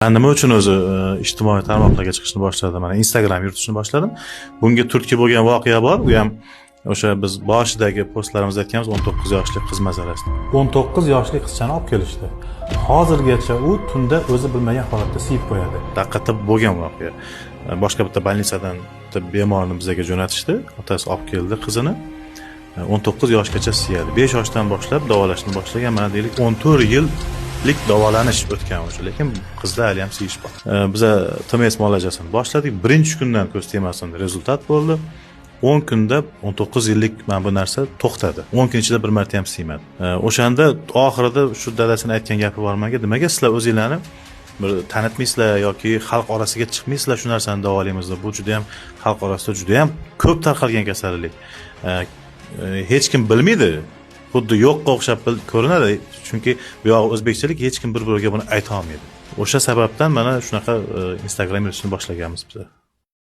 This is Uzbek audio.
Nima uchun o'zi ijtimoiy tarmoqlarga chiqishni boshladim? Mana Instagram yuritishni boshladim. Bunga turtki bo'lgan voqea bor. Bu ham o'sha biz boshidagi postlarimizda aytganmiz 19 yoshli qiz masalasida. 19 yoshli qizchani olib kelishdi. Hozirgacha u tunda o'zi bilmagan holatda siyib qo'yadi. Haqiqatda bo'lgan voqea. Boshqa bitta больницаdan bemorni bizga jo'natishdi. Otasi olib keldi qizini. 19 yoshgacha siyadi. 5 yoshdan boshlab davolashni boshlagan. Mana deylik 14 yillik davolanish o'tgan o'sha, lekin qizda hali ham siyish bor. Biz TMS muolajasini boshladik. Birinchi kundan ko'z tegmasin rezultat bo'ldi. 10 kunda 19 yillik mana bu narsa to'xtadi. 10 kun ichida bir marta ham siymadi. O'shanda oxirida shu dadasini aytgan gapi bor menga, nimaga sizlar o'zinglarni bir tanitmaysizlar yoki xalq orasiga chiqmaysizlar shu narsani davolaymiz deb. Bu juda ham xalq orasida juda ham ko'p tarqalgan kasallik. Hech kim bilmaydi. Xuddi yo'qqa o'xshab ko'rinadi, chunki bu yoq o'zbekchalik hech kim bir-biriga buni ayta olmaydi. O'sha sababdan mana shunaqa Instagram yuritishni boshlaganmiz biz.